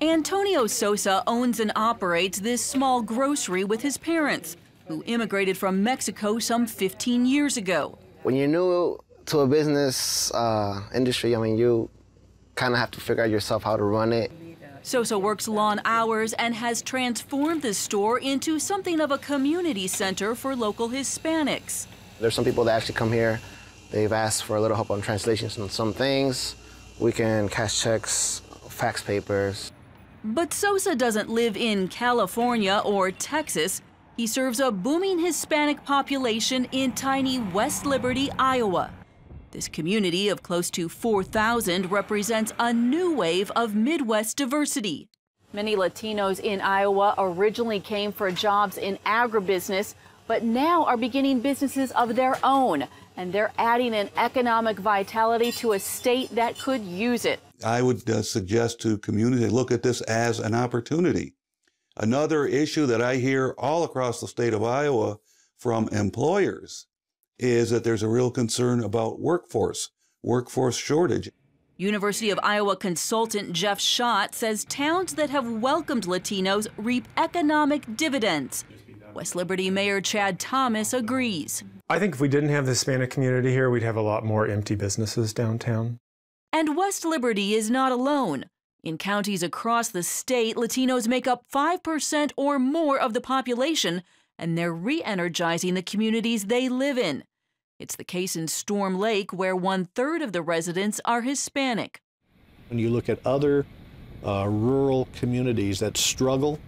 Antonio Sosa owns and operates this small grocery with his parents, who immigrated from Mexico some 15 years ago. When you're new to a business industry, I mean, you kind of have to figure out yourself how to run it. Sosa works long hours and has transformed the store into something of a community center for local Hispanics. There's some people that actually come here. They've asked for a little help on translations on some things. We can cash checks, fax papers. But Sosa doesn't live in California or Texas. He serves a booming Hispanic population in tiny West Liberty, Iowa. This community of close to 4,000 represents a new wave of Midwest diversity. Many Latinos in Iowa originally came for jobs in agribusiness, but now are beginning businesses of their own. And they're adding an economic vitality to a state that could use it. I would suggest to community look at this as an opportunity. Another issue that I hear all across the state of Iowa from employers is that there's a real concern about workforce shortage. University of Iowa consultant Jeff Schott says towns that have welcomed Latinos reap economic dividends. West Liberty Mayor Chad Thomas agrees. I think if we didn't have the Hispanic community here, we'd have a lot more empty businesses downtown. And West Liberty is not alone. In counties across the state, Latinos make up 5% or more of the population, and they're re-energizing the communities they live in. It's the case in Storm Lake, where 1/3 of the residents are Hispanic. When you look at other rural communities that struggle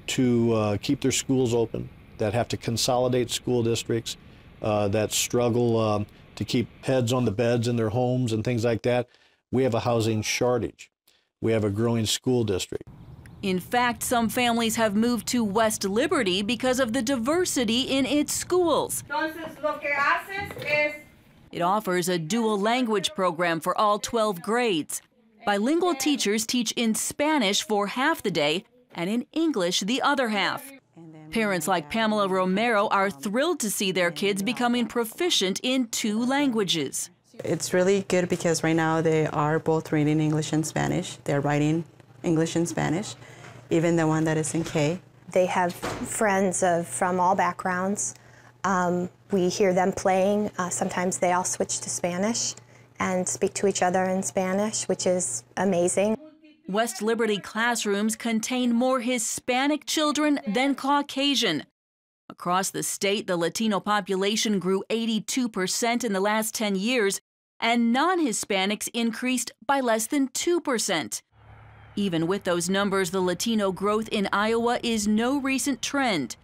to keep their schools open, that have to consolidate school districts, that struggle to keep heads on the beds in their homes and things like that, we have a housing shortage. We have a growing school district. In fact, some families have moved to West Liberty because of the diversity in its schools. It offers a dual language program for all 12 grades. Bilingual teachers teach in Spanish for half the day and in English the other half. Parents like Pamela Romero are thrilled to see their kids becoming proficient in 2 languages. It's really good because right now they are both reading English and Spanish. They're writing English and Spanish, even the one that is in K. They have friends from all backgrounds. We hear them playing. Sometimes they all switch to Spanish and speak to each other in Spanish, which is amazing. West Liberty classrooms contain more Hispanic children than Caucasian. Across the state, the Latino population grew 82% in the last 10 years, and non-Hispanics increased by less than 2%. Even with those numbers, the Latino growth in Iowa is no recent trend.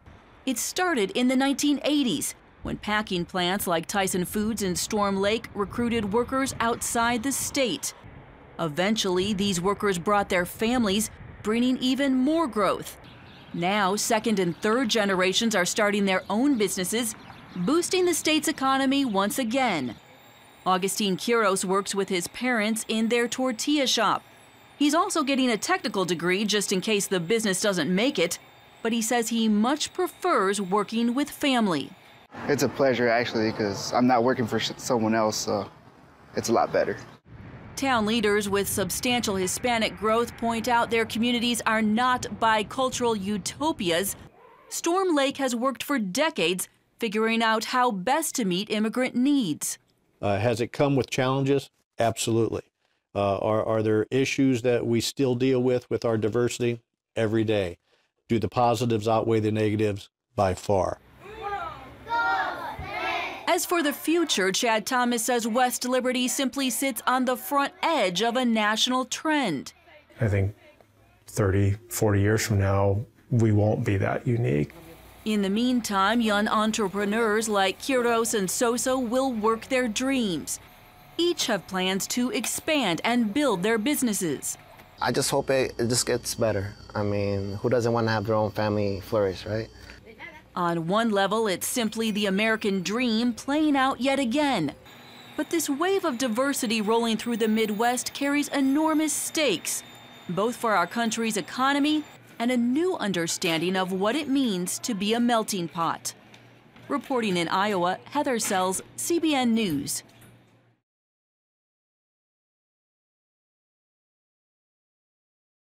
It started in the 1980s, when packing plants like Tyson Foods in Storm Lake recruited workers outside the state. Eventually, these workers brought their families, bringing even more growth. Now, second and third generations are starting their own businesses, boosting the state's economy once again. Augustine Quiros works with his parents in their tortilla shop. He's also getting a technical degree just in case the business doesn't make it, but he says he much prefers working with family. It's a pleasure, actually, because I'm not working for someone else, so it's a lot better. Town leaders with substantial Hispanic growth point out their communities are not bicultural utopias. Storm Lake has worked for decades figuring out how best to meet immigrant needs. Has it come with challenges? Absolutely. Are there issues that we still deal with our diversity? Every day. Do the positives outweigh the negatives? By far. As for the future, Chad Thomas says West Liberty simply sits on the front edge of a national trend. I think 30, 40 years from now, we won't be that unique. In the meantime, young entrepreneurs like Quiros and Sosa will work their dreams. Each have plans to expand and build their businesses. I just hope it just gets better. I mean, who doesn't want to have their own family flourish, right? On one level, it's simply the American dream playing out yet again. But this wave of diversity rolling through the Midwest carries enormous stakes, both for our country's economy and a new understanding of what it means to be a melting pot. Reporting in Iowa, Heather Sells, CBN News.